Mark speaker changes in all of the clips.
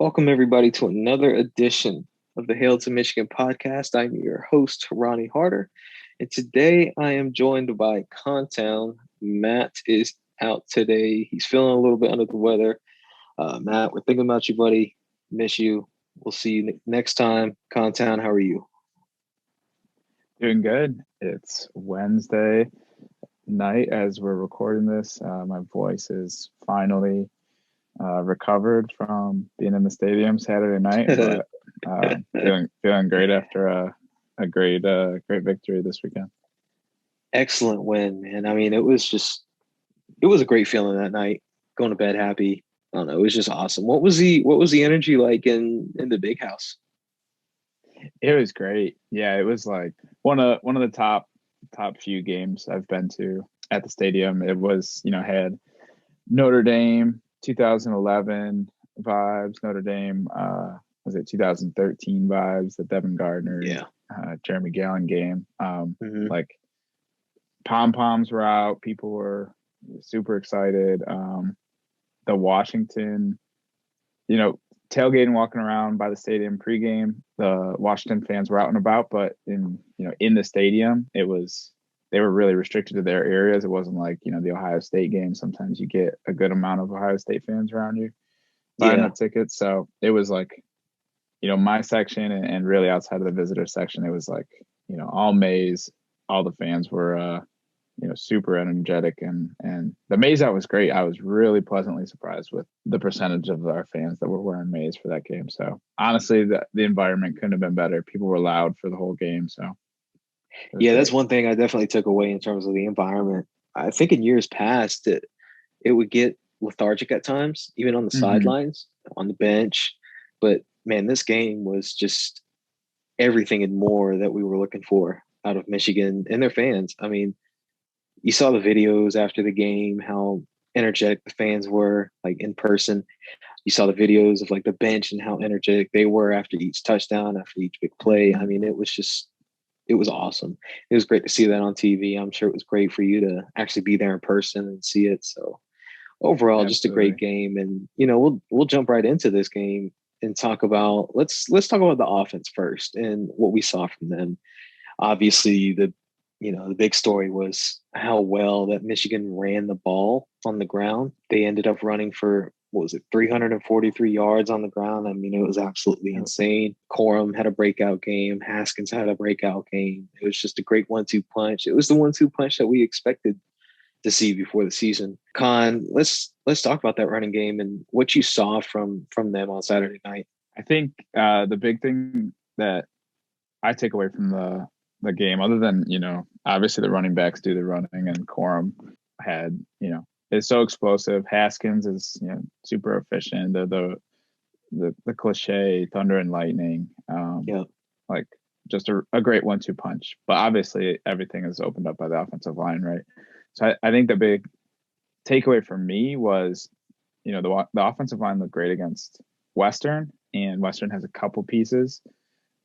Speaker 1: Welcome, everybody, to another edition of the Hail to Michigan podcast. I'm your host, Ronnie Harder, and today I am joined by Contown. Matt is out today. He's feeling a little bit under the weather. Matt, we're thinking about you, buddy. Miss you. We'll see you next time. Contown, how are you?
Speaker 2: Doing good. It's Wednesday night as we're recording this. My voice is finally recovered from being in the stadium Saturday night, but feeling great after a great victory this weekend.
Speaker 1: Excellent win, man. I mean, it was a great feeling that night. Going to bed happy. I don't know. It was just awesome. What was the energy like in the big house?
Speaker 2: It was great. Yeah, it was like one of the top few games I've been to at the stadium. It was, had Notre Dame 2011 vibes, Notre Dame was it 2013 vibes, the Devin Gardner,
Speaker 1: Yeah.
Speaker 2: Jeremy Gallon game.
Speaker 1: Mhm.
Speaker 2: Like pom poms were out, people were super excited. The Washington, tailgating, walking around by the stadium pregame. The Washington fans were out and about, but in the stadium, they were really restricted to their areas. It wasn't like the Ohio State game. Sometimes you get a good amount of Ohio State fans around you buying
Speaker 1: Yeah.
Speaker 2: that ticket. So it was like my section and really outside of the visitor section, it was like all maize. All the fans were super energetic, and the maize out was great. I was really pleasantly surprised with the percentage of our fans that were wearing maize for that game. So honestly, the environment couldn't have been better. People were loud for the whole game, so it was
Speaker 1: Yeah, that's
Speaker 2: great.
Speaker 1: one thing I definitely took away in terms of the environment. I think in years past it would get lethargic at times, even on the
Speaker 2: Mm-hmm.
Speaker 1: sidelines, on the bench. But man, this game was just everything and more that we were looking for out of Michigan and their fans. I mean, you saw the videos after the game, how energetic the fans were, like in person. You saw the videos of like the bench and how energetic they were after each touchdown, after each big play. I
Speaker 2: Mm-hmm.
Speaker 1: mean, it was awesome. It was great to see that on TV. I'm sure it was great for you to actually be there in person and see it. So overall, just a great
Speaker 2: Absolutely.
Speaker 1: game. And we'll jump right into this game and talk about let's talk about the offense first and what we saw from them. Obviously, the big story was how well that Michigan ran the ball on the ground. They ended up running for, what was it, 343 yards on the ground. I mean, it was absolutely
Speaker 2: Yep.
Speaker 1: insane. Corum had a breakout game. Haskins had a breakout game. It was just a great 1-2 punch. It was the 1-2 punch that we expected to see before the season. Con, let's talk about that running game and what you saw from them on Saturday night.
Speaker 2: I think the big thing that I take away from the game, other than obviously the running backs do the running, and Corum had is so explosive. Haskins is super efficient. The cliche thunder and lightning,
Speaker 1: Yeah.
Speaker 2: like just a great 1-2 punch. But obviously everything is opened up by the offensive line, right? So I think the big takeaway for me was the offensive line looked great against Western, and Western has a couple pieces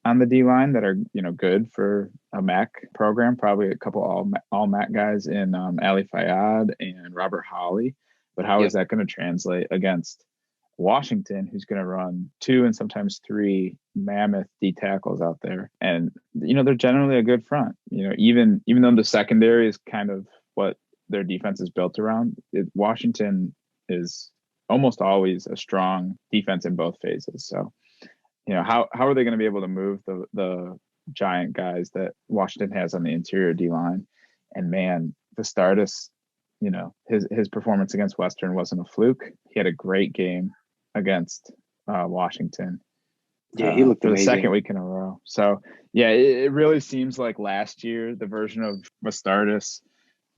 Speaker 2: on the D line that are good for a MAC program. Probably a couple all MAC guys in Ali Fayyad and Robert Holly. But how is
Speaker 1: Yep.
Speaker 2: that going to translate against Washington, who's going to run two and sometimes three mammoth D tackles out there? And they're generally a good front. Even though the secondary is kind of what their defense is built around, Washington is almost always a strong defense in both phases. So how are they going to be able to move the giant guys that Washington has on the interior D line? And man, Vistardis, his performance against Western wasn't a fluke. He had a great game against Washington
Speaker 1: Yeah, he looked
Speaker 2: for the second
Speaker 1: amazing.
Speaker 2: week in a row. So yeah, it really seems like last year the version of Vistardis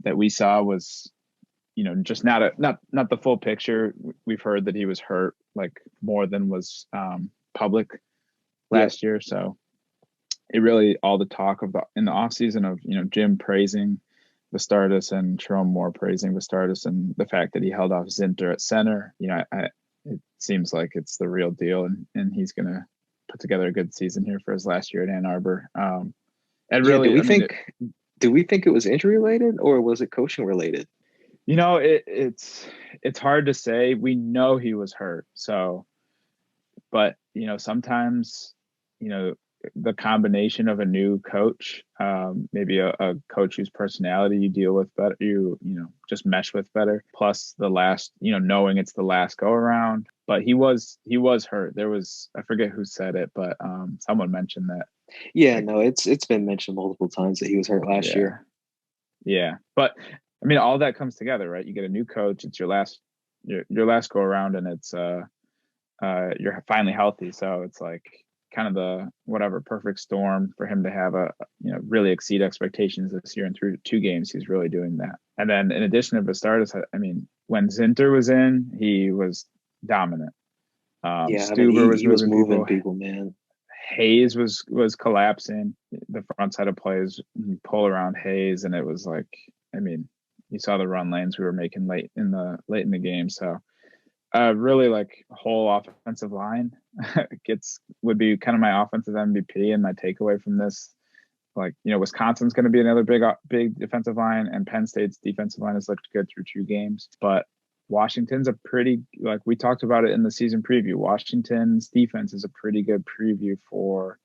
Speaker 2: that we saw was just not the full picture. We've heard that he was hurt like more than was public
Speaker 1: Yep.
Speaker 2: last year. So it really all the talk of in the off season of Jim praising Vistardis and Jerome Moore praising Vistardis and the fact that he held off Zinter at center. It seems like it's the real deal, and he's gonna put together a good season here for his last year at Ann Arbor. And
Speaker 1: Yeah,
Speaker 2: really, I mean,
Speaker 1: do we think it was injury related or was it coaching related?
Speaker 2: it's hard to say. We know he was hurt, so But, sometimes, the combination of a new coach, maybe a coach whose personality you deal with better, just mesh with better, plus the last, knowing it's the last go around. But he was hurt. There was, I forget who said it, but someone mentioned that.
Speaker 1: Yeah, no, it's been mentioned multiple times that he was hurt last year.
Speaker 2: Yeah. But I mean, all that comes together, right? You get a new coach, it's your last go around, and it's you're finally healthy. So it's like kind of the whatever perfect storm for him to have really exceed expectations this year, and through 2 games he's really doing that. And then in addition to Bastardas, I mean, when Zinter was in, he was dominant. Stuber
Speaker 1: he was moving
Speaker 2: people.
Speaker 1: people, man.
Speaker 2: Hayes was collapsing. The front side of plays pull around Hayes, and it was like, I mean, you saw the run lanes we were making late in the game. So really, like, whole offensive line would be kind of my offensive MVP, and my takeaway from this. Like, Wisconsin's going to be another big defensive line, and Penn State's defensive line has looked good through 2 games. But Washington's a pretty, like we talked about it in the season preview, Washington's defense is a pretty good preview for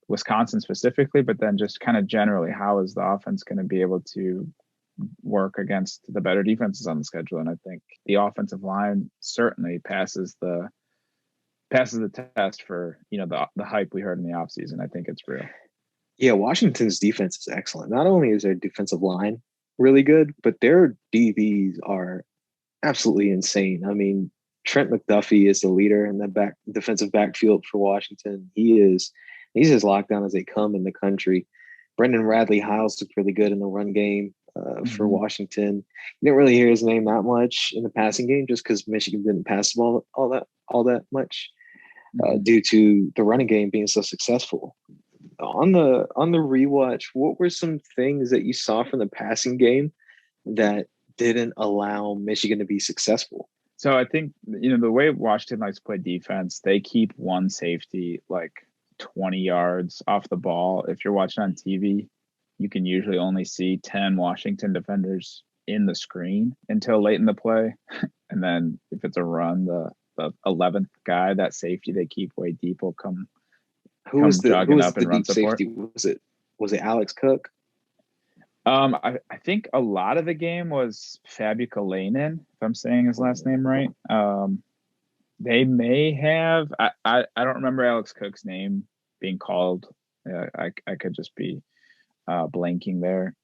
Speaker 2: Wisconsin specifically, but then just kind of generally, how is the offense going to be able to work against the better defenses on the schedule? And I think the offensive line certainly passes the test for, the hype we heard in the offseason. I think it's real.
Speaker 1: Yeah, Washington's defense is excellent. Not only is their defensive line really good, but their DBs are absolutely insane. I mean, Trent McDuffie is the leader in the defensive backfield for Washington. He's as locked down as they come in the country. Brendan Radley-Hiles looked really good in the run game for Washington. You didn't really hear his name that much in the passing game, just because Michigan didn't pass the ball all that much due to the running game being so successful. On the rewatch, what were some things that you saw from the passing game that didn't allow Michigan to be successful?
Speaker 2: So I think, the way Washington likes to play defense, they keep one safety like 20 yards off the ball. If you're watching on TV, you can usually only see 10 Washington defenders in the screen until late in the play. And then if it's a run, the 11th guy, that safety they keep way deep, will come jogging up and run support.
Speaker 1: Safety? Was it Alex Cook?
Speaker 2: I think a lot of the game was Fabukalainen, if I'm saying his last name right. They may have. I don't remember Alex Cook's name being called. I could just be blanking there.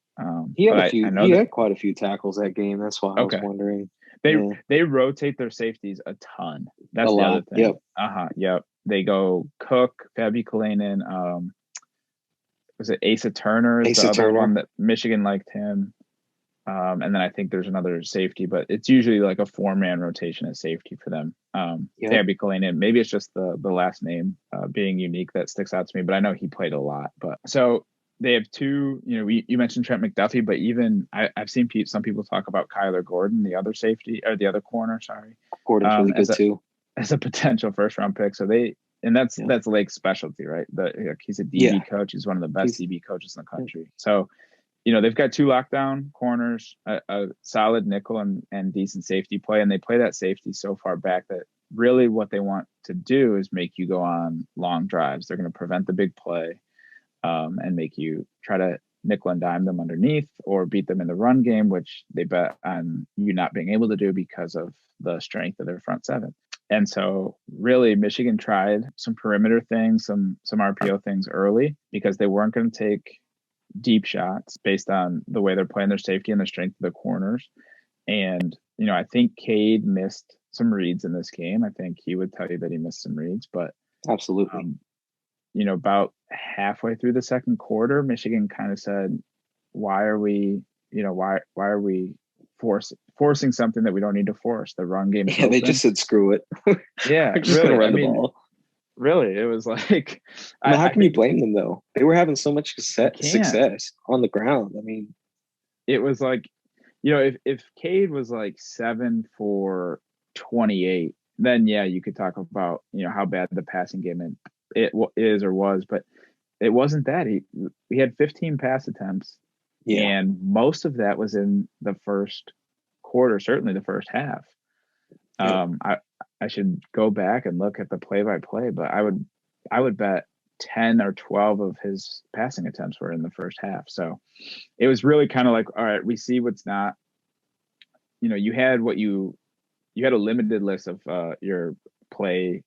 Speaker 1: He had quite a few tackles that game. That's why I was wondering.
Speaker 2: They rotate their safeties a ton. That's the other thing. Yep. Yep. They go Cook, Fabukalainen. Was it Asa Turner? Is the other one that Michigan liked him. And then I think there's another safety, but it's usually like a 4-man rotation at safety for them. Fabukalainen. Maybe it's just the last name being unique that sticks out to me, but I know he played a lot. But so they have 2. You mentioned Trent McDuffie, but even I've seen some people talk about Kyler Gordon, the other safety, or the other corner. Sorry,
Speaker 1: Gordon's really good too,
Speaker 2: as a potential first-round pick. So that's Lake's specialty, right? He's a DB coach. He's one of the best DB coaches in the country. So, they've got 2 lockdown corners, a solid nickel and decent safety play. And they play that safety so far back that really what they want to do is make you go on long drives. They're going to prevent the big play and make you try to nickel and dime them underneath or beat them in the run game, which they bet on you not being able to do because of the strength of their front 7. And so really Michigan tried some perimeter things, some RPO things early, because they weren't going to take deep shots based on the way they're playing their safety and the strength of the corners. And, I think Cade missed some reads in this game. I think he would tell you that he missed some reads, but
Speaker 1: absolutely.
Speaker 2: About halfway through the second quarter, Michigan kind of said, why are we forcing something that we don't need to force? The run game is open.
Speaker 1: They just said screw it.
Speaker 2: Yeah,
Speaker 1: just really. Run the ball.
Speaker 2: Really, it was like,
Speaker 1: how can you blame them though? They were having so much success on the ground. I mean,
Speaker 2: it was like, if Cade was like 7 for 28, then you could talk about how bad the passing game it is or was, but it wasn't that. He had 15 pass attempts, and most of that was in the first quarter, certainly the first half. I should go back and look at the play-by-play, but I would bet 10 or 12 of his passing attempts were in the first half. So it was really kind of like, all right, we see what's not, you had you had a limited list of your play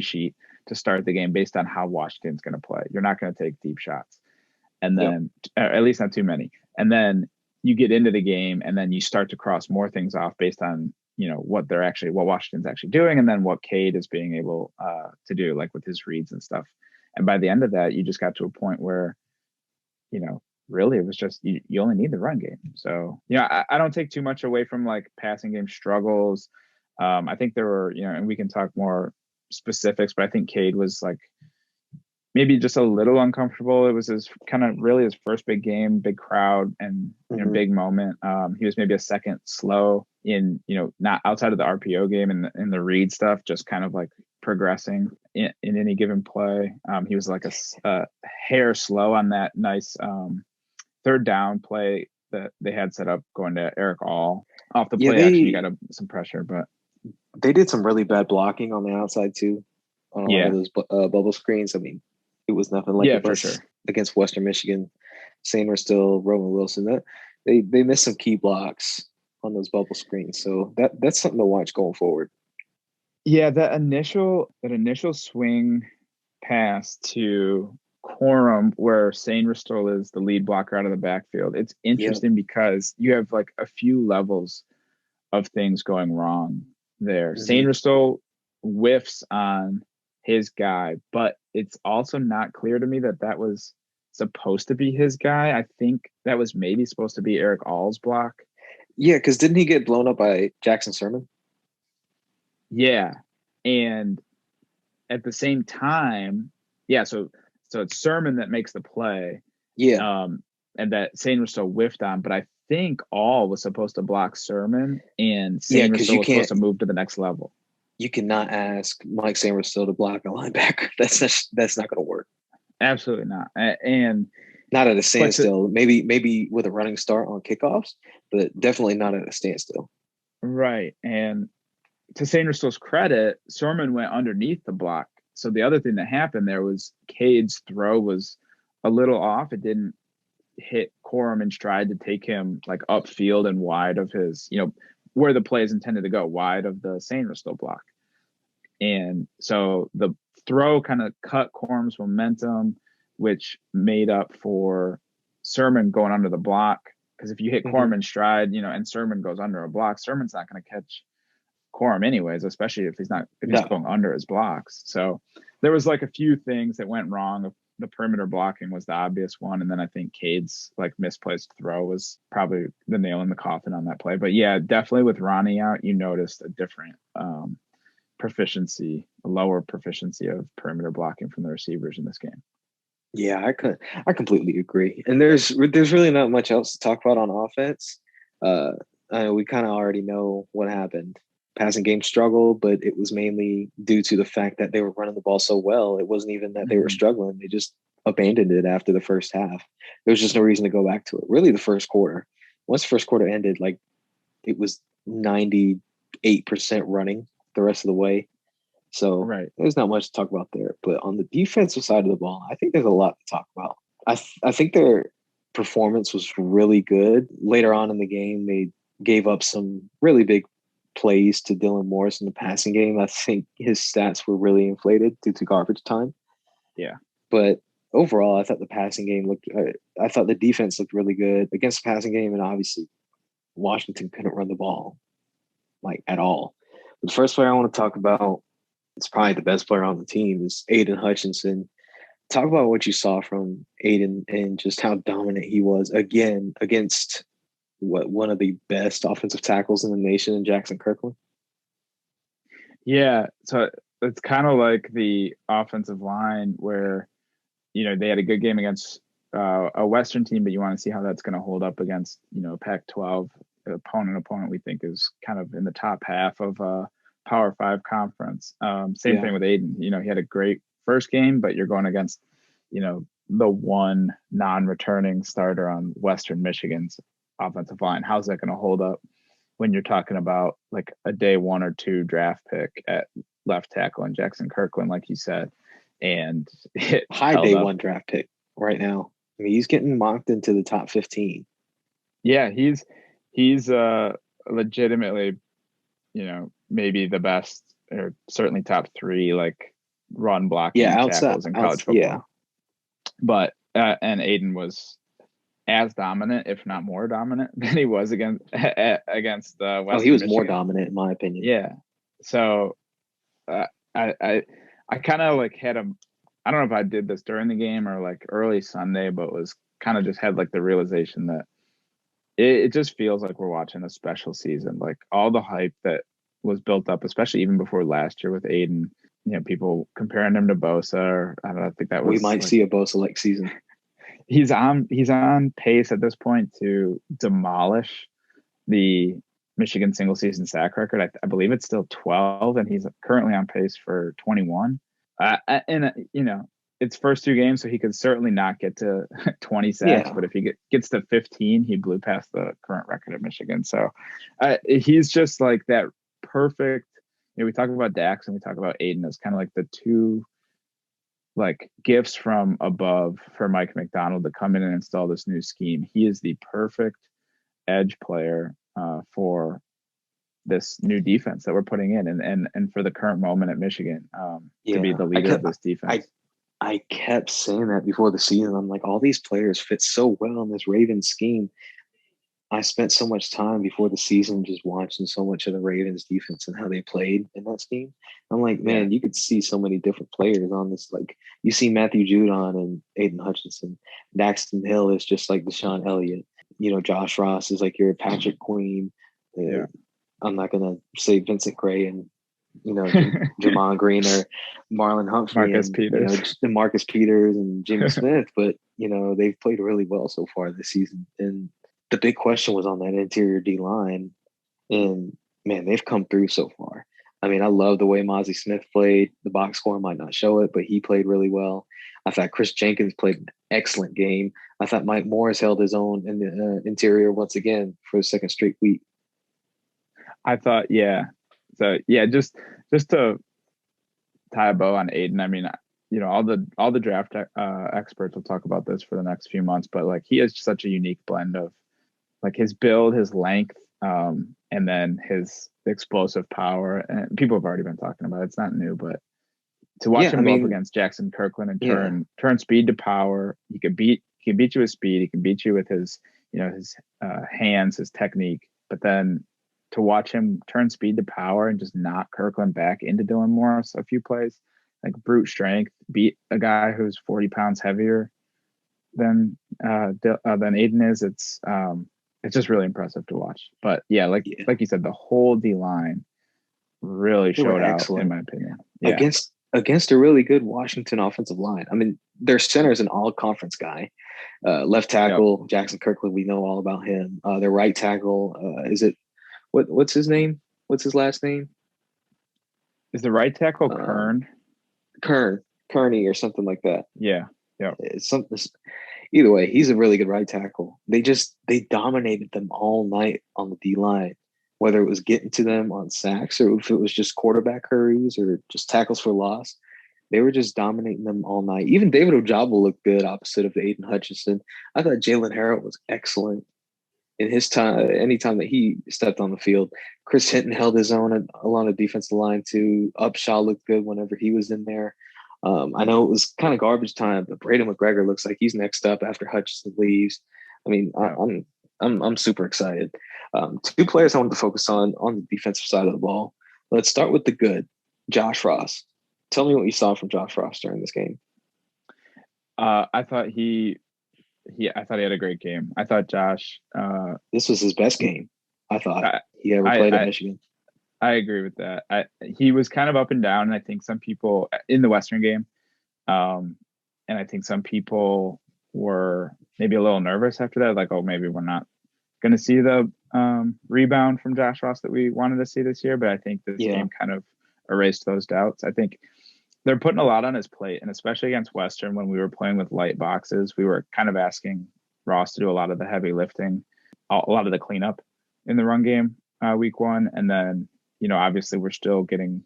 Speaker 2: sheet to start the game based on how Washington's going to play. You're not going to take deep shots, and
Speaker 1: Yep.
Speaker 2: then at least not too many. And then you get into the game, and then you start to cross more things off based on what Washington's actually doing, and then what Cade is being able to do, like with his reads and stuff. And by the end of that, you just got to a point where really it was just you only need the run game. So I don't take too much away from like passing game struggles. I think there were and we can talk more specifics, but I think Cade was like maybe just a little uncomfortable. It was his kind of really his first big game, big crowd, and big moment. He was maybe a second slow in not outside of the RPO game and in the read stuff, just kind of like progressing in any given play. He was like a hair slow on that nice third down play that they had set up going to Eric All off the play. Actually, you got some pressure, but
Speaker 1: they did some really bad blocking on the outside too, on a lot of those bubble screens. I mean, it was nothing like it was against Western Michigan. Sainer still, Roman Wilson. That they missed some key blocks on those bubble screens. So that's something to watch going forward.
Speaker 2: Yeah, that initial swing pass to Corum where Sainristil is the lead blocker out of the backfield. It's interesting because you have like a few levels of things going wrong there. Sainristil whiffs on his guy, but it's also not clear to me that was supposed to be his guy. I think that was maybe supposed to be Eric All's block.
Speaker 1: Yeah, because didn't he get blown up by Jackson Sermon?
Speaker 2: Yeah, and at the same time, so it's Sermon that makes the play.
Speaker 1: Yeah.
Speaker 2: And that Sainristil whiffed on, but I think All was supposed to block Sermon, and Sainristil was supposed to move to the next level.
Speaker 1: You cannot ask Mike Sainristil to block a linebacker. That's not going to work.
Speaker 2: Absolutely not. And
Speaker 1: not at a standstill. Maybe with a running start on kickoffs, but definitely not at a standstill.
Speaker 2: Right. And to Sainristil's credit, Sermon went underneath the block. So the other thing that happened there was Cade's throw was a little off. It didn't hit Corum in stride to take him like upfield and wide of his, where the play is intended to go, wide of the Sainristil block. And so the throw kind of cut Corum's momentum, which made up for Sermon going under the block. Because if you hit Corum in stride, and Sermon goes under a block, Sermon's not going to catch Corum anyways, especially if he's going under his blocks. So there was like a few things that went wrong. The perimeter blocking was the obvious one, and then I think Cade's like misplaced throw was probably the nail in the coffin on that play. But yeah, definitely with Ronnie out, you noticed a different a lower proficiency of perimeter blocking from the receivers in this game.
Speaker 1: Yeah, I completely agree. And there's really not much else to talk about on offense. We kind of already know what happened. Passing game struggled, but it was mainly due to the fact that they were running the ball so well. It wasn't even that they were struggling. They just abandoned it after the first half. There was just no reason to go back to it. Really, the first quarter. Once the first quarter ended, like it was 98% running the rest of the way. So there's not much to talk about there. But on the defensive side of the ball, I think there's a lot to talk about. I think their performance was really good. Later on in the game, they gave up some really big plays to Dylan Morris in the passing game. I think his stats were really inflated due to garbage time.
Speaker 2: Yeah.
Speaker 1: But overall, I thought the passing game I thought the defense looked really good against the passing game. And obviously, Washington couldn't run the ball like at all. But the first player I want to talk about, it's probably the best player on the team, is Aiden Hutchinson. Talk about what you saw from Aiden and just how dominant he was again against one of the best offensive tackles in the nation in Jackson Kirkland.
Speaker 2: Yeah, so it's kind of like the offensive line where they had a good game against a Western team, but you want to see how that's going to hold up against Pac-12 opponent we think is kind of in the top half of Power 5 conference. Same thing with Aiden. He had a great first game, but you're going against the one non-returning starter on Western Michigan's offensive line. How's that going to hold up when you're talking about like a day 1 or 2 draft pick at left tackle and Jackson Kirkland, like you said, and it
Speaker 1: High
Speaker 2: held
Speaker 1: day
Speaker 2: up.
Speaker 1: one draft pick right now. I mean, he's getting mocked into the top 15.
Speaker 2: Yeah, he's legitimately, maybe the best or certainly top 3 like run blocking tackles in college football.
Speaker 1: Yeah.
Speaker 2: But and Aiden was as dominant, if not more dominant, than he was against Western
Speaker 1: he was
Speaker 2: Michigan.
Speaker 1: more dominant in my opinion.
Speaker 2: Yeah. So I kind of like had a, I don't know if I did this during the game or like early Sunday, but was kind of just had like the realization that it just feels like we're watching a special season. Like all the hype that was built up, especially even before last year with Aiden, people comparing him to Bosa, or I don't think that was.
Speaker 1: We might see a Bosa-like season.
Speaker 2: He's on pace at this point to demolish the Michigan single season sack record. I believe it's still 12, and he's currently on pace for 21. It's first 2 games, so he could certainly not get to 20 sacks. Yeah. But if he gets to 15, he blew past the current record of Michigan. So he's just like that perfect. We talk about Dax and we talk about Aiden as kind of like the 2 like gifts from above for Mike McDonald to come in and install this new scheme. He is the perfect edge player for this new defense that we're putting in and for the current moment at Michigan to be the leader of this defense.
Speaker 1: I kept saying that before the season. I'm like, all these players fit so well in this Ravens scheme. I spent so much time before the season just watching so much of the Ravens defense and how they played in that scheme. I'm like, man, you could see so many different players on this. Like you see Matthew Judon and Aiden Hutchinson. Daxton Hill is just like Deshaun Elliott. Josh Ross is like your Patrick Queen. I'm not going to say Vincent Gray and, Jamon Green or Marlon Humphrey and Marcus Peters and Jimmy Smith. But, they've played really well so far this season. And the big question was on that interior D-line. And, man, they've come through so far. I mean, I love the way Mozzie Smith played. The box score might not show it, but he played really well. I thought Chris Jenkins played an excellent game. I thought Mike Morris held his own in the interior once again for the second straight week.
Speaker 2: I thought, yeah. So, yeah, just to tie a bow on Aiden, I mean, all the draft experts will talk about this for the next few months, but like he has such a unique blend of like his build, his length, and then his explosive power. And people have already been talking about it. It's not new, but to watch him go up against Jackson Kirkland and turn speed to power, he can beat you with speed. He can beat you with his hands, his technique. But then to watch him turn speed to power and just knock Kirkland back into Dylan Morris a few plays, like brute strength, beat a guy who's 40 pounds heavier than Aiden is. It's just really impressive to watch. But yeah, like you said, the whole D line really showed out, in my opinion. Yeah.
Speaker 1: Against a really good Washington offensive line. I mean, their center is an all-conference guy. Left tackle, Jackson Kirkland, we know all about him. Their right tackle, is it what's his name? What's his last name?
Speaker 2: Is the right tackle Kearney
Speaker 1: or something like that?
Speaker 2: Yeah.
Speaker 1: It's something. Either way, he's a really good right tackle. They dominated them all night on the D line, whether it was getting to them on sacks or if it was just quarterback hurries or just tackles for loss. They were just dominating them all night. Even David Ojabo looked good opposite of Aiden Hutchinson. I thought Jalen Harrell was excellent in his time, anytime that he stepped on the field. Chris Hinton held his own along the defensive line too. Upshaw looked good whenever he was in there. I know it was kind of garbage time, but Braden McGregor looks like he's next up after Hutchinson leaves. I mean, I'm super excited. 2 players I wanted to focus on the defensive side of the ball. Let's start with the good, Josh Ross. Tell me what you saw from Josh Ross during this game.
Speaker 2: I thought he had a great game. I thought Josh.
Speaker 1: This was his best game. I thought he ever played at Michigan.
Speaker 2: I agree with that. He was kind of up and down, and I think some people in the Western game, and I think some people were maybe a little nervous after that, like, oh, maybe we're not going to see the rebound from Josh Ross that we wanted to see this year. But I think this game kind of erased those doubts. I think they're putting a lot on his plate, and especially against Western, when we were playing with light boxes, we were kind of asking Ross to do a lot of the heavy lifting, a lot of the cleanup in the run game. week one, and then obviously we're still getting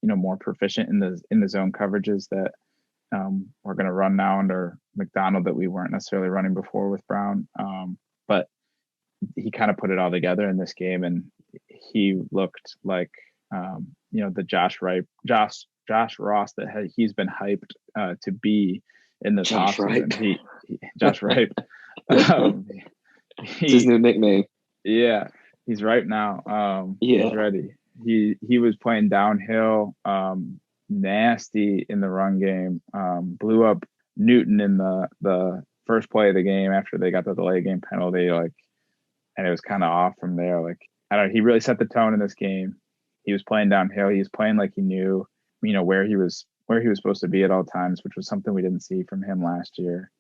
Speaker 2: more proficient in the zone coverages that we're going to run now under McDonald that we weren't necessarily running before with Brown. But he kind of put it all together in this game, and he looked like the Josh Ross that he's been hyped to be in this offseason. Josh Ripe.
Speaker 1: It's his new nickname.
Speaker 2: Yeah, he's ripe now. He's ready. He was playing downhill, nasty in the run game. Blew up Newton in the first play of the game after they got the delay game penalty. And it was kind of off from there. I don't know. He really set the tone in this game. He was playing downhill. He was playing like he knew, where he was supposed to be at all times, which was something we didn't see from him last year.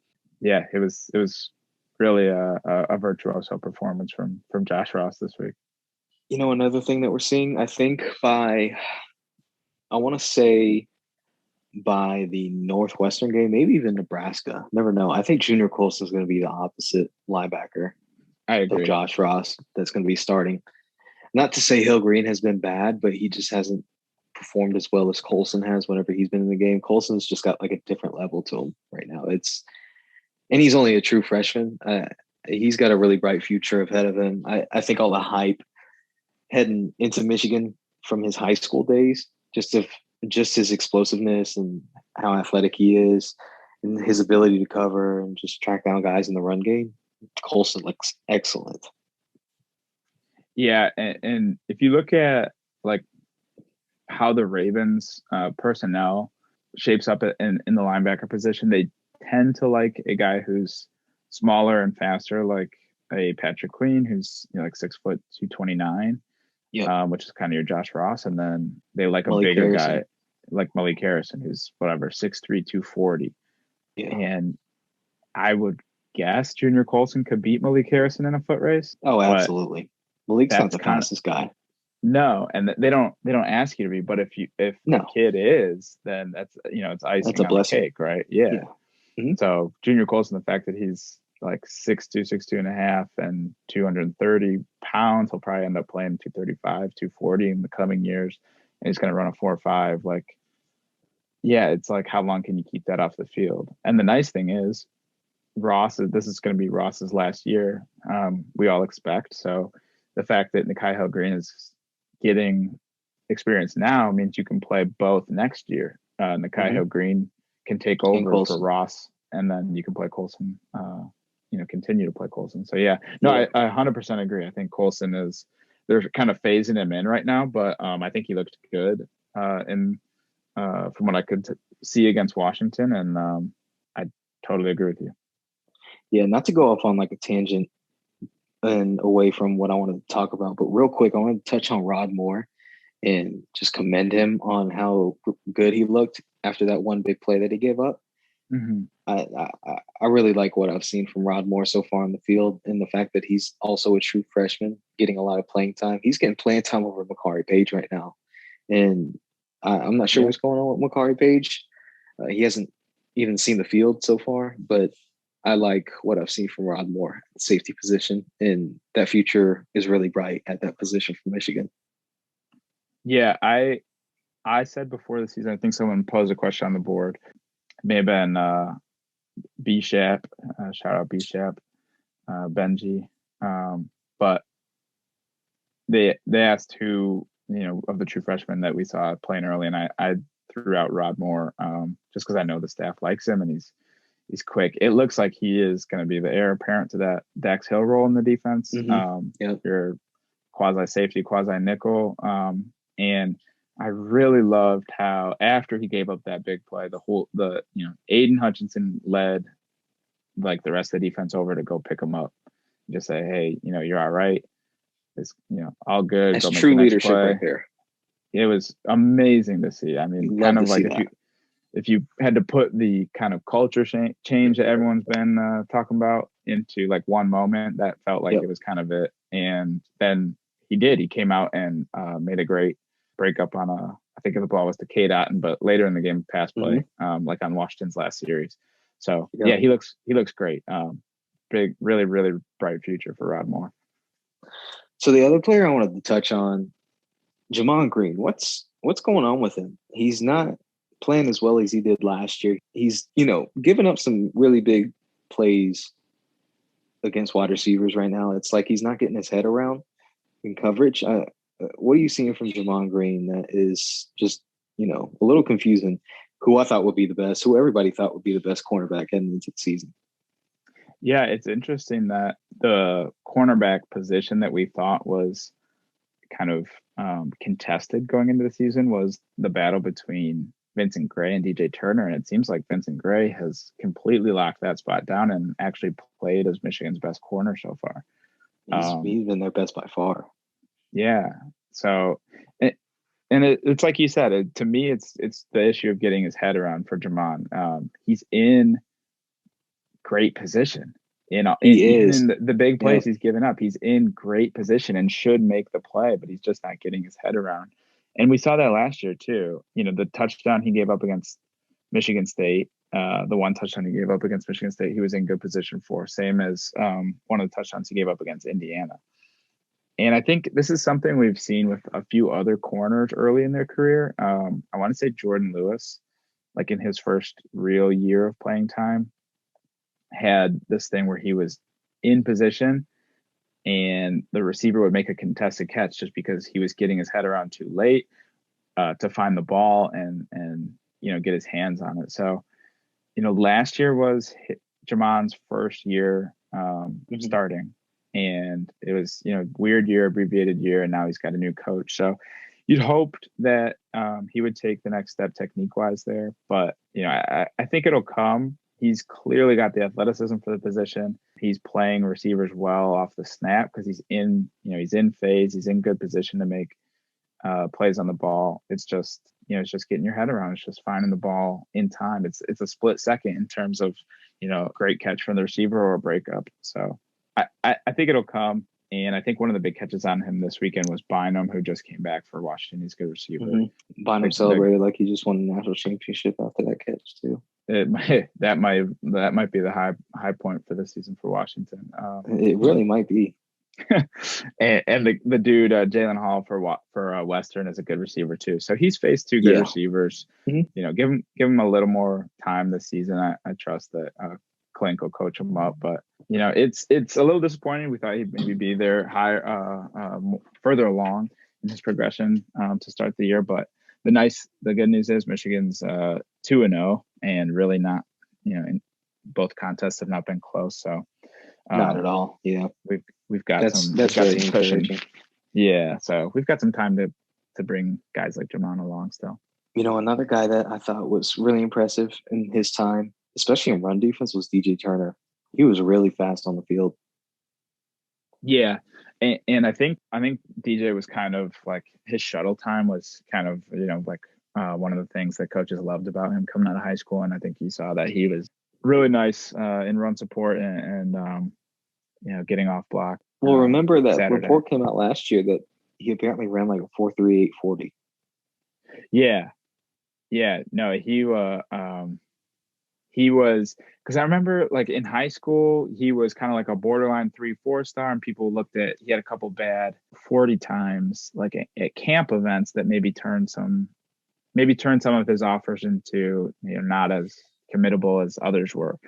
Speaker 2: Yeah, it was really a virtuoso performance from Josh Ross this week.
Speaker 1: Another thing that we're seeing, I think I want to say by the Northwestern game, maybe even Nebraska. Never know. I think Junior Colson is going to be the opposite linebacker.
Speaker 2: I agree.
Speaker 1: Of Josh Ross that's going to be starting. Not to say Hill Green has been bad, but he just hasn't performed as well as Colson has whenever he's been in the game. Colson's just got a different level to him right now. And he's only a true freshman. He's got a really bright future ahead of him. I think all the hype heading into Michigan from his high school days, just his explosiveness and how athletic he is and his ability to cover and just track down guys in the run game. Colson looks excellent.
Speaker 2: Yeah, and if you look at how the Ravens personnel shapes up in the linebacker position, they tend to like a guy who's smaller and faster, like a Patrick Queen, who's 6 foot 229, which is kind of your Josh Ross, and then they like a bigger guy like Malik Harrison, who's 6'3", 240. Yeah. And I would guess Junior Colson could beat Malik Harrison in a foot race.
Speaker 1: Oh, absolutely. Malik's not the fastest guy.
Speaker 2: No, and they don't ask you to be, but if the kid is, then that's it's icing on the cake, right? Yeah. Mm-hmm. So Junior Colson, the fact that he's 6'2", 6'2.5", and 230 pounds, he'll probably end up playing 235, 240 in the coming years, and he's going to run a 4.5. It's how long can you keep that off the field? And the nice thing is, this is going to be Ross's last year. We all expect. So the fact that Nikhai Hill-Green is getting experience now means you can play both next year. Nikhai Hill-Green can take over for Ross, and then you can play Colson, continue to play Colson. So I 100% agree. I think Colson they're kind of phasing him in right now, but I think he looked good from what I could see against Washington, and I totally agree with you.
Speaker 1: Yeah, not to go off on a tangent and away from what I wanted to talk about, but real quick, I want to touch on Rod Moore and just commend him on how good he looked after that one big play that he gave up. Mm-hmm. I really like what I've seen from Rod Moore so far on the field, and the fact that he's also a true freshman, getting a lot of playing time. He's getting playing time over Makari Page right now, and I'm not sure what's going on with Makari Page. He hasn't even seen the field so far, but I like what I've seen from Rod Moore, safety position, and that future is really bright at that position for Michigan.
Speaker 2: Yeah, I said before the season, I think someone posed a question on the board. It may have been B-Shap, shout out B-Shap, Benji. But they asked who, of the true freshmen that we saw playing early, and I threw out Rod Moore just because I know the staff likes him and he's quick. It looks like he is going to be the heir apparent to that Dax Hill role in the defense. Your quasi safety, quasi nickel. And I really loved how after he gave up that big play, Aiden Hutchinson led the rest of the defense over to go pick him up. Just say, hey, you're all right. It's all good.
Speaker 1: That's true leadership right there.
Speaker 2: It was amazing to see. I mean, kind of if you had to put the kind of culture change that everyone's been talking about into one moment, that felt like it was kind of it. And then he did. He came out and made a great breakup on I think the ball was to Cade Otten, but later in the game, pass play, like on Washington's last series. So he looks great. Big, really, really bright future for Rod Moore.
Speaker 1: So the other player I wanted to touch on, Jamon Green. What's going on with him? He's not playing as well as he did last year. He's, giving up some really big plays against wide receivers right now. It's like he's not getting his head around in coverage. What are you seeing from Jamon Green that is just, a little confusing? Who I thought would be the best, who everybody thought would be the best cornerback heading into the season.
Speaker 2: Yeah, it's interesting that the cornerback position that we thought was kind of contested going into the season was the battle between Vincent Gray and DJ Turner. And it seems like Vincent Gray has completely locked that spot down and actually played as Michigan's best corner so far.
Speaker 1: He's been their best by far.
Speaker 2: Yeah. So, it's like you said, to me, it's the issue of getting his head around for Jamon. He's in great position. Even in the big plays he's given up, he's in great position and should make the play, but he's just not getting his head around. And we saw that last year too. The touchdown he gave up against Michigan State, the one touchdown he gave up against Michigan State, he was in good position for, same as one of the touchdowns he gave up against Indiana. And I think this is something we've seen with a few other corners early in their career. I want to say Jordan Lewis, like in his first real year of playing time, had this thing where he was in position and the receiver would make a contested catch just because he was getting his head around too late to find the ball and get his hands on it. So, last year was Jamon's first year starting, and it was, weird year, abbreviated year, and now he's got a new coach. So you'd hoped that he would take the next step technique-wise there, but, I think it'll come. He's clearly got the athleticism for the position. He's playing receivers well off the snap because he's in phase. He's in good position to make plays on the ball. It's just, it's just getting your head around. It's just finding the ball in time. It's a split second in terms of, great catch from the receiver or a breakup. So I think it'll come. And I think one of the big catches on him this weekend was Bynum, who just came back for Washington. He's a good receiver.
Speaker 1: Mm-hmm. Bynum celebrated like he just won a national championship after that catch too.
Speaker 2: That might be the high point for this season for Washington.
Speaker 1: It really might be.
Speaker 2: and the dude Jalen Hall for Western is a good receiver too. So he's faced two good receivers. Mm-hmm. Give him a little more time this season. I trust that Klink will coach him up, but it's a little disappointing. We thought he'd maybe be there higher, further along in his progression to start the year. But the good news is Michigan's 2-0 and really not, both contests have not been close. So
Speaker 1: not at all. Yeah,
Speaker 2: we've got that's
Speaker 1: really
Speaker 2: some cushion. Yeah, so we've got some time to bring guys like Jamon along still.
Speaker 1: Another guy that I thought was really impressive in his time, especially in run defense, was DJ Turner. He was really fast on the field.
Speaker 2: Yeah. And I think DJ was kind of like his shuttle time was kind of, one of the things that coaches loved about him coming out of high school. And I think you saw that he was really nice in run support and getting off block.
Speaker 1: Well, remember that
Speaker 2: Saturday.
Speaker 1: Report came out last year that he apparently ran like a 4.38 40.
Speaker 2: Yeah. No, he was, because I remember like in high school, he was kind of like a borderline 3-4 star, and people looked at, he had a couple bad 40 times like at camp events that maybe turned some of his offers into, not as committable as others were.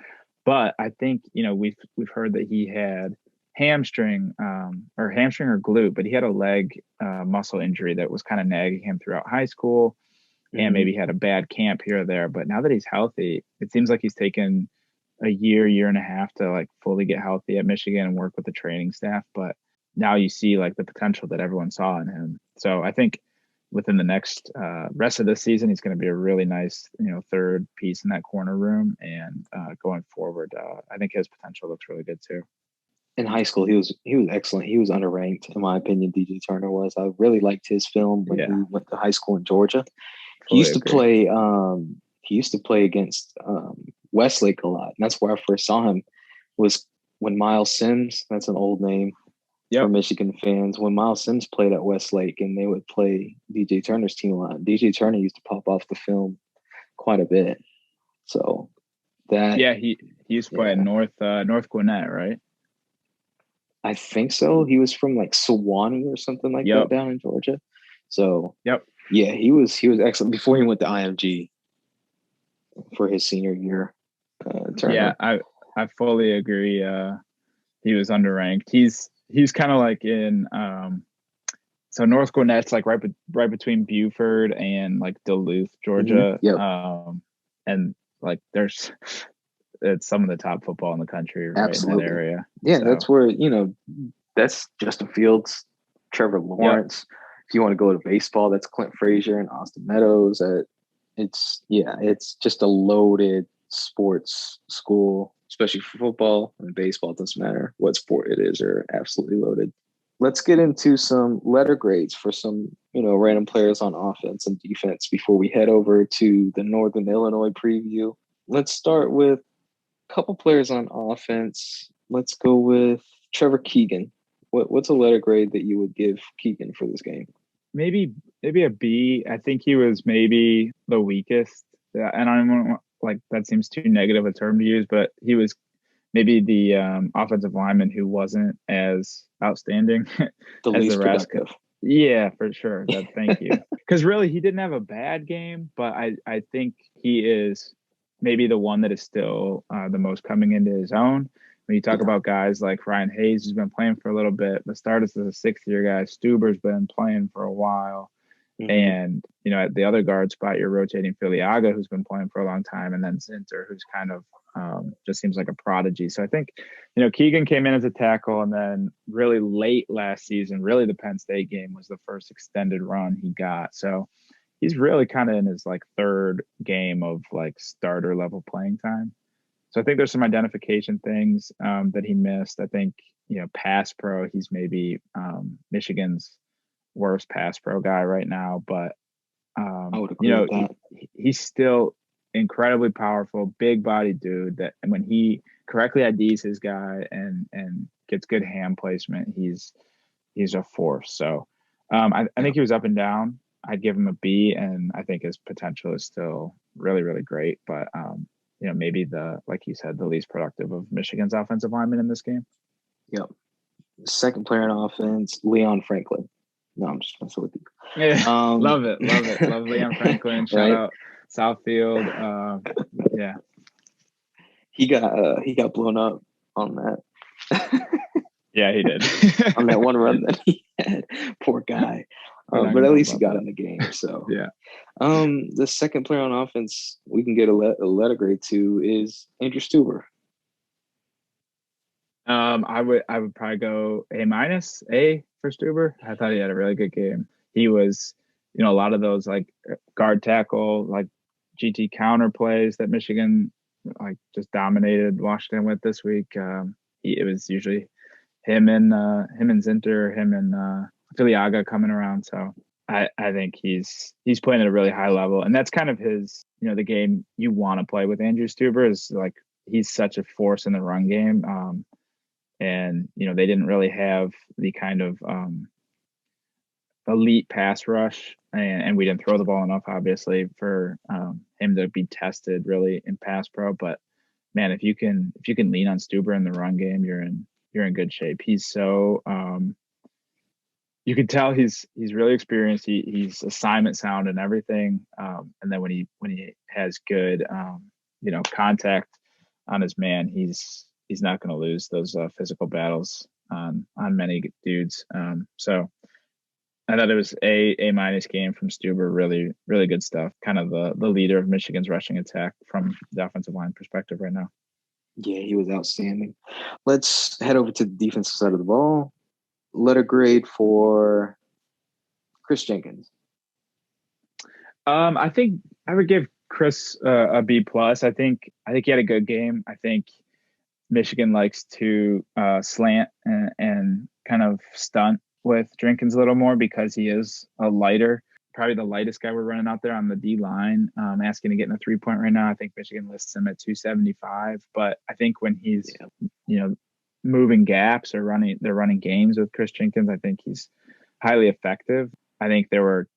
Speaker 2: But I think, we've heard that he had hamstring or glute, but he had a leg muscle injury that was kind of nagging him throughout high school. And maybe had a bad camp here or there. But now that he's healthy, it seems like he's taken a year and a half to like fully get healthy at Michigan and work with the training staff. But now you see like the potential that everyone saw in him. So I think within the next rest of this season, he's going to be a really nice, third piece in that corner room. And going forward, I think his potential looks really good too.
Speaker 1: In high school, he was excellent. He was underranked, in my opinion. DJ Turner was. I really liked his film when he went to high school in Georgia. He used to play. He used to play against Westlake a lot, and that's where I first saw him. Was when Miles Sims. That's an old name for Michigan fans. When Miles Sims played at Westlake, and they would play DJ Turner's team a lot. DJ Turner used to pop off the film quite a bit. So that
Speaker 2: he used to play at North Gwinnett, right?
Speaker 1: I think so. He was from like Sewanee or something like that
Speaker 2: Yep.
Speaker 1: down in Georgia. So
Speaker 2: Yep.
Speaker 1: yeah, he was excellent before he went to IMG for his senior year.
Speaker 2: Yeah,
Speaker 1: Turner.
Speaker 2: I fully agree. He was underranked. He's kind of like in so North Gwinnett's like right between Buford and like Duluth, Georgia.
Speaker 1: Yep,
Speaker 2: And like there's it's some of the top football in the country right in that
Speaker 1: absolutely.
Speaker 2: area.
Speaker 1: Yeah,
Speaker 2: So
Speaker 1: that's where that's Justin Fields, Trevor
Speaker 2: yep.
Speaker 1: Lawrence. If you want to go to baseball, that's Clint Frazier and Austin Meadows. It's just a loaded sports school, especially for football and baseball. It doesn't matter what sport it is, are absolutely loaded. Let's get into some letter grades for some, random players on offense and defense before we head over to the Northern Illinois preview. Let's start with a couple players on offense. Let's go with Trevor Keegan. What's a letter grade that you would give Keegan for this game?
Speaker 2: Maybe a B. I think he was maybe the weakest. And I don't like that seems too negative a term to use, but he was maybe the offensive lineman who wasn't as outstanding
Speaker 1: The
Speaker 2: as the
Speaker 1: least
Speaker 2: rest.
Speaker 1: productive.
Speaker 2: Yeah, for sure. Thank you. Because really, he didn't have a bad game, but I think he is maybe the one that is still the most coming into his own. When you talk about guys like Ryan Hayes, who's been playing for a little bit, but started as a sixth-year guy. Stuber's been playing for a while. And, at the other guard spot, you're rotating Filiaga, who's been playing for a long time, and then Zinter, who's kind of just seems like a prodigy. So I think, Keegan came in as a tackle, and then really late last season, really the Penn State game was the first extended run he got. So he's really kind of in his like third game of like starter level playing time. So I think there's some identification things that he missed. I think, pass pro, he's maybe Michigan's worst pass pro guy right now, but
Speaker 1: I would agree with that.
Speaker 2: he's still incredibly powerful, big body dude that when he correctly IDs his guy and gets good hand placement, he's a force. So I think he was up and down. I'd give him a B, and I think his potential is still really, really great. But maybe like you said, the least productive of Michigan's offensive linemen in this game.
Speaker 1: Yep. Second player on offense, Leon Franklin. No, I'm just messing with you.
Speaker 2: Yeah, love it. Love Leon Franklin. Shout out Southfield. Yeah.
Speaker 1: He got blown up on that.
Speaker 2: Yeah, he did.
Speaker 1: On that one run that he had. Poor guy. But at least he got in the game. So
Speaker 2: yeah.
Speaker 1: The second player on offense we can get a letter grade to is Andrew Stuber.
Speaker 2: I would probably go A- for Stuber. I thought he had a really good game. He was, a lot of those like guard tackle, like GT counter plays that Michigan like just dominated Washington with this week. It was usually him and Zinter, him and Filiaga coming around. So I think he's playing at a really high level, and that's kind of his, the game you want to play with Andrew Stuber is like he's such a force in the run game. And they didn't really have the kind of elite pass rush, and we didn't throw the ball enough, obviously, for him to be tested really in pass pro. But man, if you can lean on Stuber in the run game, you're in good shape. He's so you can tell he's really experienced. He's assignment sound and everything. And then when he has good contact on his man, he's not going to lose those physical battles on many dudes. So I thought it was A- game from Stuber. Really, really good stuff. Kind of the leader of Michigan's rushing attack from the offensive line perspective right now.
Speaker 1: Yeah, he was outstanding. Let's head over to the defensive side of the ball. Letter grade for Chris Jenkins.
Speaker 2: I think I would give Chris a B plus. I think he had a good game. I think Michigan likes to slant and kind of stunt with Jenkins a little more because he is probably the lightest guy we're running out there on the D line. Asking to get in a 3-point right now. I think Michigan lists him at 275, but I think when he's moving gaps or they're running games with Chris Jenkins, I think he's highly effective. I think there were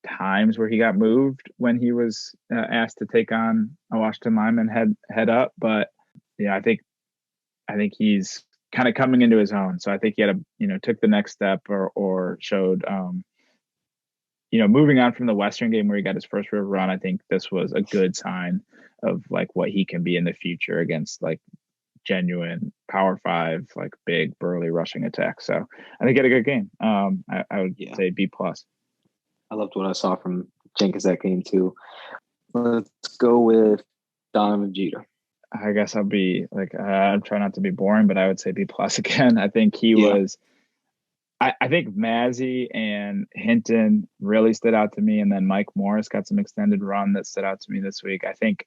Speaker 2: times where he got moved when he was asked to take on a Washington lineman head up, but yeah, I think he's kind of coming into his own. So I think he had took the next step or showed, moving on from the Western game where he got his first real run. I think this was a good sign of like what he can be in the future against like genuine Power 5, like big burly rushing attack. So I think he had a good game. I would say B+.
Speaker 1: I loved what I saw from Jenkins that game too. Let's go with Donovan Jeter.
Speaker 2: I guess I'll be like, I'm trying not to be boring, but I would say B+ again. I think he was. I think Mazzy and Hinton really stood out to me, and then Mike Morris got some extended run that stood out to me this week. I think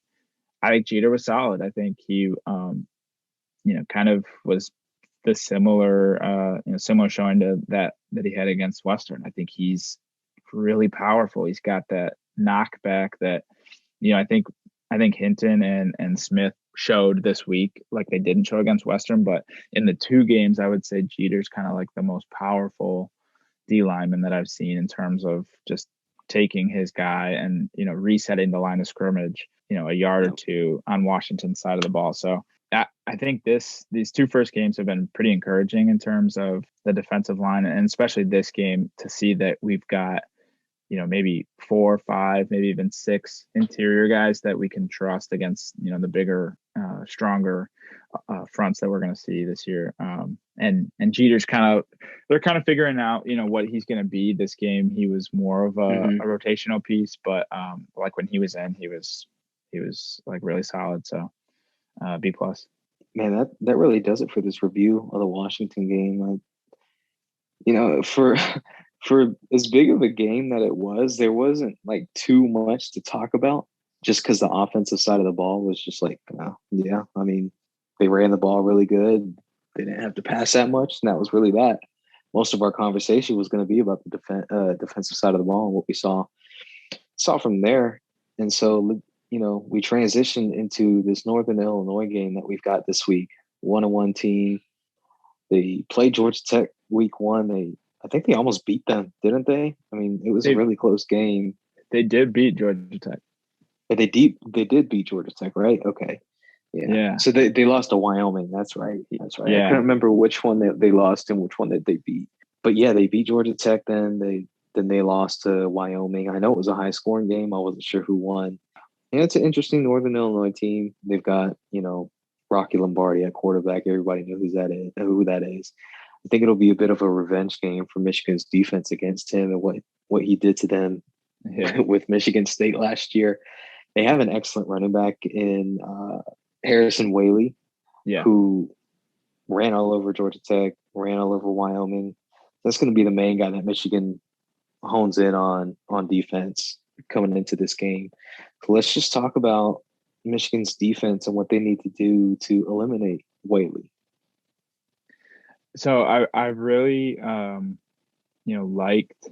Speaker 2: Jeter was solid. I think he, kind of was the similar showing to that he had against Western. I think he's really powerful. He's got that knockback that, I think Hinton and Smith showed this week, like they didn't show against Western, but in the two games, I would say Jeter's kind of like the most powerful D lineman that I've seen in terms of just taking his guy and, resetting the line of scrimmage, a yard or two on Washington's side of the ball. So I think these two first games have been pretty encouraging in terms of the defensive line, and especially this game to see that we've got, maybe 4 or 5, maybe even 6 interior guys that we can trust against, the bigger, stronger fronts that we're going to see this year. And Jeter's they're kind of figuring out, what he's going to be this game. He was more of a rotational piece, but like when he was in, he was like really solid. So B+.
Speaker 1: Man, that really does it for this review of the Washington game. For as big of a game that it was, there wasn't like too much to talk about just because the offensive side of the ball was just like, I mean, they ran the ball really good. They didn't have to pass that much. And that was really that. Most of our conversation was going to be about the defensive side of the ball and what we saw from there. And so, we transitioned into this Northern Illinois game that we've got this week. 1-1 team. They played Georgia Tech week 1. I think they almost beat them, didn't they? I mean, it was a really close game.
Speaker 2: They did beat Georgia Tech.
Speaker 1: They did beat Georgia Tech, right? Okay. Yeah. So they lost to Wyoming. That's right. Yeah. I couldn't remember which one they lost and which one that they beat. But yeah, they beat Georgia Tech. Then they lost to Wyoming. I know it was a high scoring game. I wasn't sure who won. And it's an interesting Northern Illinois team. They've got, Rocky Lombardi at quarterback. Everybody knows who that is. I think it'll be a bit of a revenge game for Michigan's defense against him and what he did to them with Michigan State last year. They have an excellent running back in Harrison Whaley, who ran all over Georgia Tech, ran all over Wyoming. That's going to be the main guy that Michigan hones in on defense coming into this game. So let's just talk about Michigan's defense and what they need to do to eliminate Whaley.
Speaker 2: So I really, liked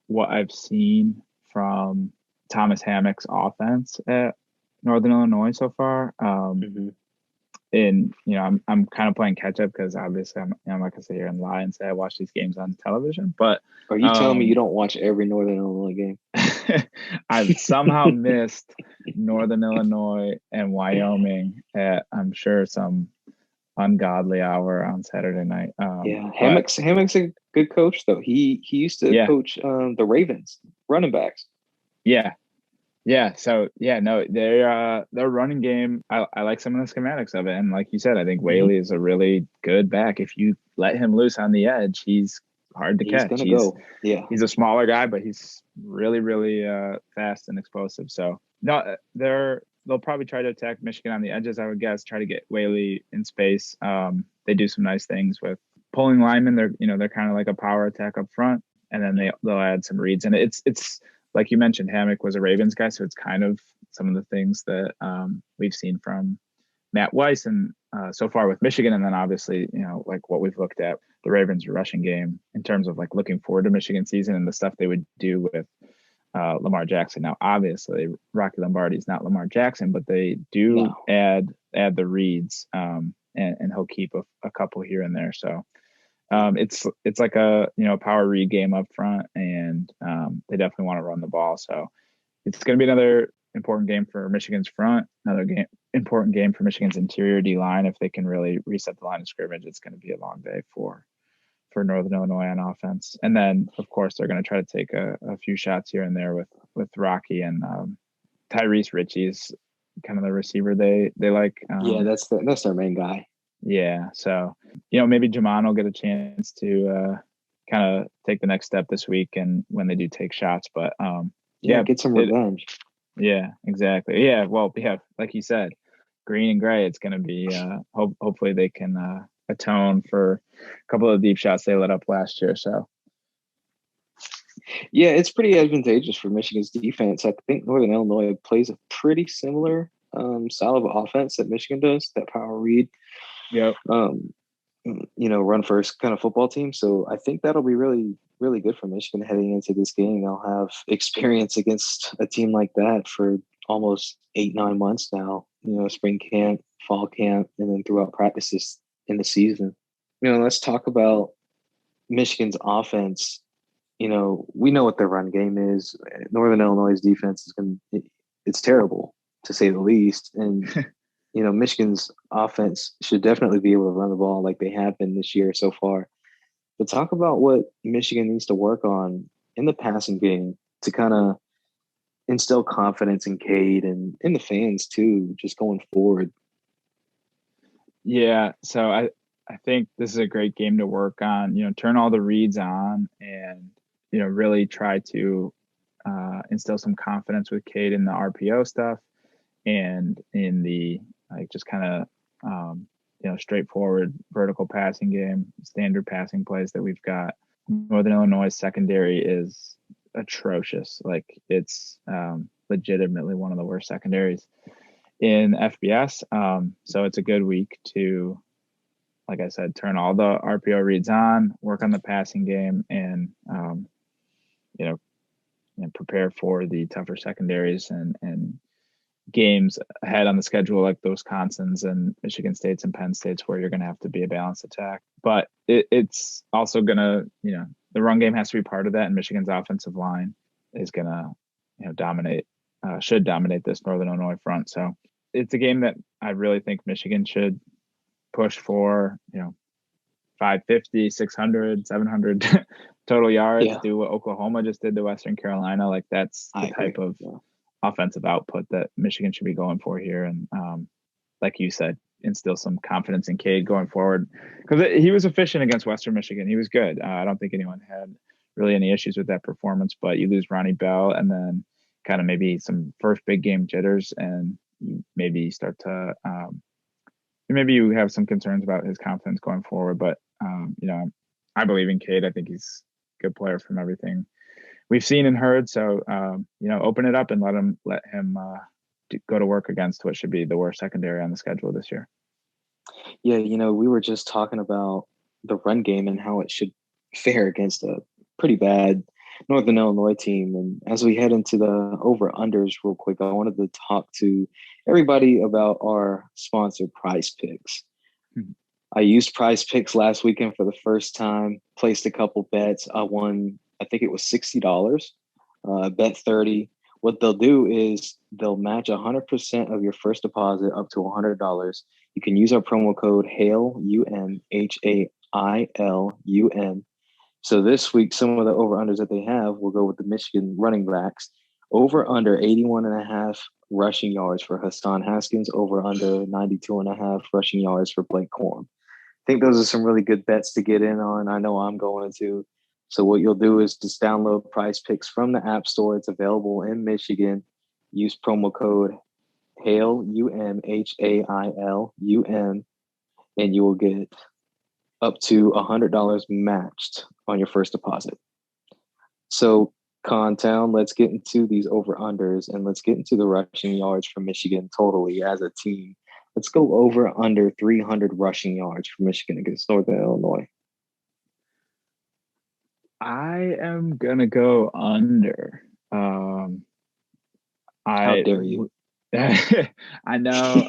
Speaker 2: what I've seen from Thomas Hammock's offense at Northern Illinois so far. And, I'm kind of playing catch up because obviously I'm not going to sit here and lie and say I watch these games on television. But
Speaker 1: are you telling me you don't watch every Northern Illinois game?
Speaker 2: I've somehow missed Northern Illinois and Wyoming at, I'm sure, some ungodly hour on Saturday night.
Speaker 1: Hammock's a good coach though. He used to coach the Ravens running backs.
Speaker 2: So their running game, I like some of the schematics of it, and like you said, I think Whaley is a really good back. If you let him loose on the edge, he's hard to catch. He's a smaller guy, but he's really, really fast and explosive. So no, they'll probably try to attack Michigan on the edges, I would guess, try to get Whaley in space. They do some nice things with pulling linemen. They're kind of like a power attack up front, and then they'll add some reads. And it's like you mentioned, Hammock was a Ravens guy, so it's kind of some of the things that we've seen from Matt Weiss and so far with Michigan, and then obviously, like what we've looked at the Ravens rushing game in terms of like looking forward to Michigan season and the stuff they would do with Lamar Jackson. Now, obviously, Rocky Lombardi is not Lamar Jackson, but they do add the reads, and he'll keep a couple here and there. So it's like a power read game up front, and they definitely want to run the ball. So it's going to be another important game for Michigan's front. Another important game for Michigan's interior D line. If they can really reset the line of scrimmage, it's going to be a long day for Northern Illinois on offense. And then, of course, they're going to try to take a few shots here and there with Rocky and Tyrese Ritchie's kind of the receiver they like.
Speaker 1: Yeah, that's their main guy.
Speaker 2: Yeah, so maybe Jamon will get a chance to kind of take the next step this week, and when they do take shots, but
Speaker 1: get some revenge.
Speaker 2: Yeah, exactly. Yeah, well, yeah, like you said, green and gray. It's going to be hopefully they can atone for a couple of deep shots they let up last year. So
Speaker 1: yeah, it's pretty advantageous for Michigan's defense. I think Northern Illinois plays a pretty similar style of offense that Michigan does, that power read.
Speaker 2: Yep.
Speaker 1: Run first kind of football team. So I think that'll be really, really good for Michigan heading into this game. They'll have experience against a team like that for almost 8-9 months now, spring camp, fall camp, and then throughout practices in the season. Let's talk about Michigan's offense. We know what their run game is. Northern Illinois' defense it's terrible, to say the least. And Michigan's offense should definitely be able to run the ball like they have been this year so far. But talk about what Michigan needs to work on in the passing game to kind of instill confidence in Cade and in the fans too, just going forward.
Speaker 2: Yeah, so I think this is a great game to work on. Turn all the reads on and really try to instill some confidence with Cade in the RPO stuff and in the just kind of straightforward vertical passing game, standard passing plays that we've got. Northern Illinois secondary is atrocious. It's legitimately one of the worst secondaries in FBS. So it's a good week to, like I said, turn all the RPO reads on, work on the passing game, and prepare for the tougher secondaries and games ahead on the schedule, like the Wisconsins and Michigan States and Penn States, where you're going to have to be a balanced attack. But it's also going to, the run game has to be part of that, and Michigan's offensive line is going to, should dominate this Northern Illinois front. So it's a game that I really think Michigan should push for, 550, 600, 700 total yards, do what Oklahoma just did to Western Carolina. That's the type of offensive output that Michigan should be going for here. And like you said, instill some confidence in Cade going forward, because he was efficient against Western Michigan. He was good. I don't think anyone had really any issues with that performance, but you lose Ronnie Bell and then kind of maybe some first big game jitters, and you maybe start to maybe you have some concerns about his confidence going forward. But I believe in Cade. I think he's a good player from everything we've seen and heard. So open it up and let him go to work against what should be the worst secondary on the schedule this year.
Speaker 1: Yeah, we were just talking about the run game and how it should fare against a pretty bad Northern Illinois team. And as we head into the over-unders real quick, I wanted to talk to everybody about our sponsor, Prize Picks. Mm-hmm. I used Prize Picks last weekend for the first time, placed a couple bets. I won, I think it was $60, bet 30. What they'll do is they'll match 100% of your first deposit up to $100. You can use our promo code HAILUN, HAILUN. So this week, some of the over-unders that they have will go with the Michigan running backs. Over under 81.5 rushing yards for Hassan Haskins. Over under 92.5 rushing yards for Blake Corum. I think those are some really good bets to get in on. I know I'm going to. So what you'll do is just download Prize Picks from the App Store. It's available in Michigan. Use promo code HAILUN, HAILUN, and you will get up to $100 matched on your first deposit. So, Contown, let's get into these over-unders, and let's get into the rushing yards for Michigan totally as a team. Let's go over under 300 rushing yards for Michigan against Northern Illinois.
Speaker 2: I am going to go under.
Speaker 1: How dare you?
Speaker 2: I know.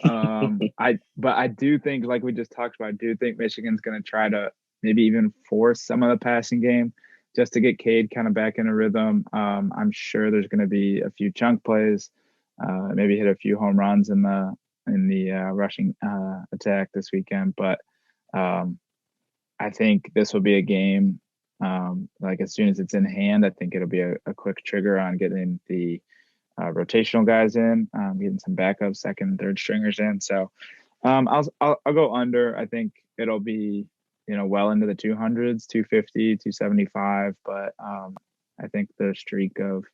Speaker 2: But I do think, like we just talked about, I do think Michigan's going to try to maybe even force some of the passing game just to get Cade kind of back in a rhythm. I'm sure there's going to be a few chunk plays, maybe hit a few home runs in the in the rushing attack this weekend, but I think this will be a game. Like as soon as it's in hand, I think it'll be a quick trigger on getting the rotational guys in, getting some backup second, third stringers in. So I'll go under. I think it'll be well into the 200s, 250, 275, but I think the streak of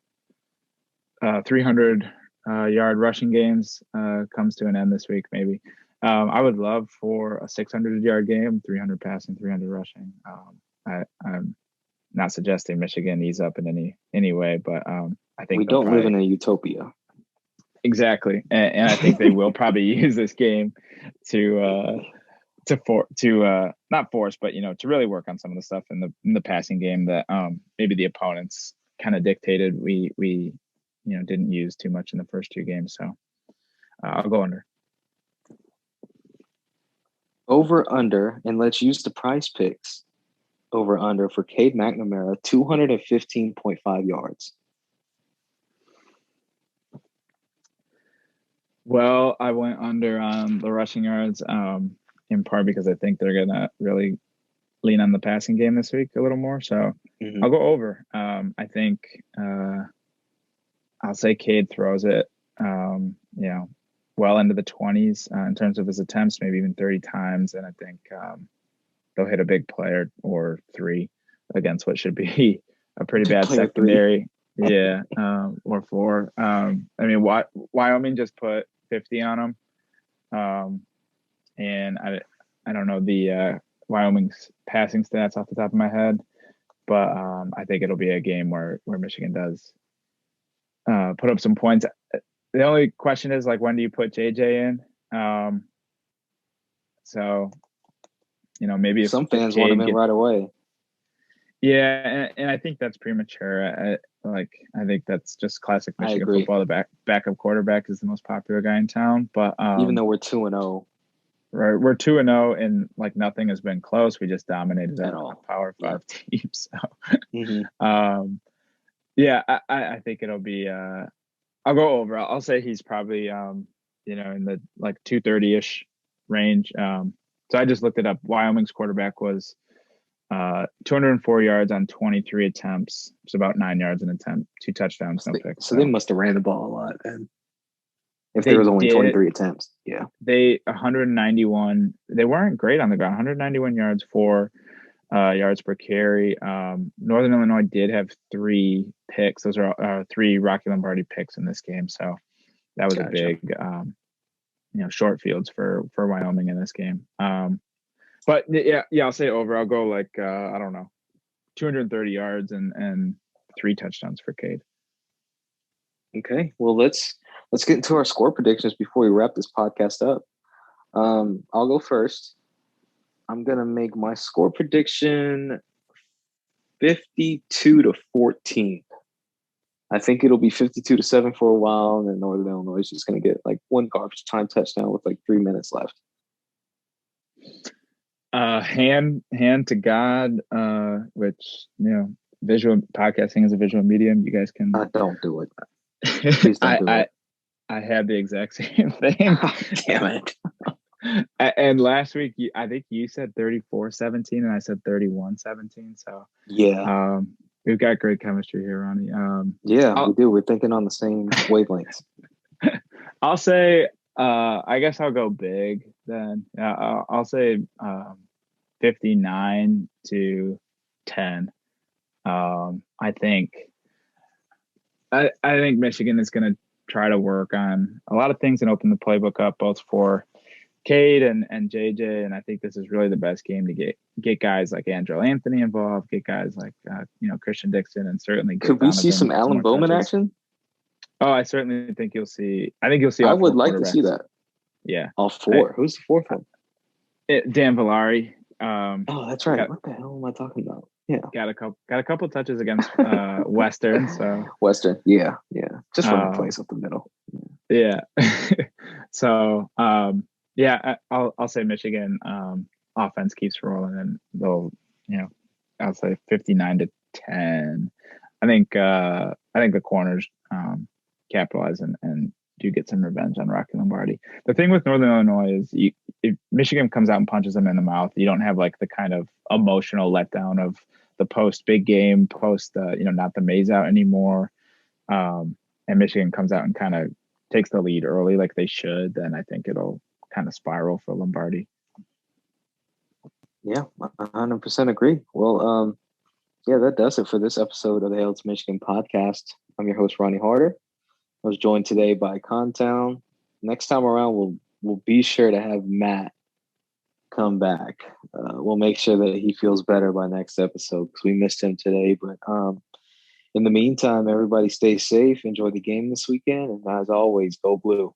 Speaker 2: 300 yard rushing games comes to an end this week. Maybe I would love for a 600 yard game, 300 passing, 300 rushing. I'm not suggesting Michigan ease up in any way, but I think
Speaker 1: we don't live in a utopia.
Speaker 2: Exactly, and I think they will probably use this game to not force, but to really work on some of the stuff in the passing game that maybe the opponents kind of dictated we didn't use too much in the first two games. So I'll go under.
Speaker 1: Over under, and let's use the prize picks. Over under for Cade McNamara, 215.5 yards.
Speaker 2: Well, I went under on the rushing yards, in part because I think they're gonna really lean on the passing game this week a little more. So I'll go over. I think I'll say Cade throws it, well into the 20s in terms of his attempts, maybe even 30 times, and I think they'll hit a big player or three against what should be a pretty bad secondary. Yeah, or four. I mean, Wyoming just put 50 on them, and I don't know the Wyoming's passing stats off the top of my head, but I think it'll be a game where Michigan does put up some points. The only question is, like, when do you put JJ in? So, maybe if
Speaker 1: some fans want him in right away.
Speaker 2: Yeah, and I think that's premature. I think that's just classic Michigan football. The backup quarterback is the most popular guy in town. But
Speaker 1: even though we're 2-0,
Speaker 2: right, we're 2-0, and like nothing has been close. We just dominated a Power 5 team. So, yeah, I think it'll be. I'll go over. I'll say he's probably in the like 230-ish range. So I just looked it up. Wyoming's quarterback was 204 yards on 23 attempts. It's about 9 yards an attempt, 2 touchdowns, no picks.
Speaker 1: So they must have ran the ball a lot then. If there was only 23 attempts, yeah.
Speaker 2: They 191. They weren't great on the ground. 191 yards, 4 yards per carry. Northern Illinois did have 3 picks. Those are 3 Rocky Lombardi picks in this game. So that was a big, short fields for Wyoming in this game. But yeah, I'll say over. I'll go like I don't know, 230 yards and 3 touchdowns for Cade.
Speaker 1: Okay, well let's get into our score predictions before we wrap this podcast up. I'll go first. I'm gonna make my score prediction 52-14. I think it'll be 52-7 for a while, and then Northern Illinois is just gonna get like 1 garbage time touchdown with like 3 minutes left.
Speaker 2: Hand to God, which visual podcasting is a visual medium. You guys can.
Speaker 1: Don't do it. Please don't do it.
Speaker 2: I had the exact same thing.
Speaker 1: Oh, damn it.
Speaker 2: And last week, I think you said 34-17, and I said 31-17. So
Speaker 1: yeah,
Speaker 2: we've got great chemistry here, Ronnie.
Speaker 1: We do. We're thinking on the same wavelengths.
Speaker 2: I'll say, I guess I'll go big then. I'll say 59-10. I think Michigan is going to try to work on a lot of things and open the playbook up both for Cade and JJ. And I think this is really the best game to get guys like Andrew Anthony involved, get guys like Christian Dixon, and certainly
Speaker 1: could we see some Alan Bowman action?
Speaker 2: Oh, I certainly think you'll see. I
Speaker 1: would like to see that.
Speaker 2: Yeah,
Speaker 1: all 4. Who's the 4th one?
Speaker 2: Dan Villari.
Speaker 1: Oh, that's right. What the hell am I talking about? Yeah,
Speaker 2: got a couple touches against Western. So
Speaker 1: Western, yeah, just run the place up the middle.
Speaker 2: Yeah. So I'll say Michigan offense keeps rolling, and they'll I'll say 59-10. I think the corners capitalize and do get some revenge on Rocky Lombardi. The thing with Northern Illinois is if Michigan comes out and punches them in the mouth, you don't have like the kind of emotional letdown of the post big game, post not the Mays out anymore, and Michigan comes out and kind of takes the lead early like they should, then I think it'll kind of spiral for Lombardi.
Speaker 1: Yeah, 100% agree. Well, yeah, that does it for this episode of the Hail to Michigan podcast. I'm your host, Ronnie Harder. I was joined today by Contown. Next time around, we'll be sure to have Matt come back. We'll make sure that he feels better by next episode because we missed him today. But in the meantime, everybody stay safe. Enjoy the game this weekend. And as always, go blue.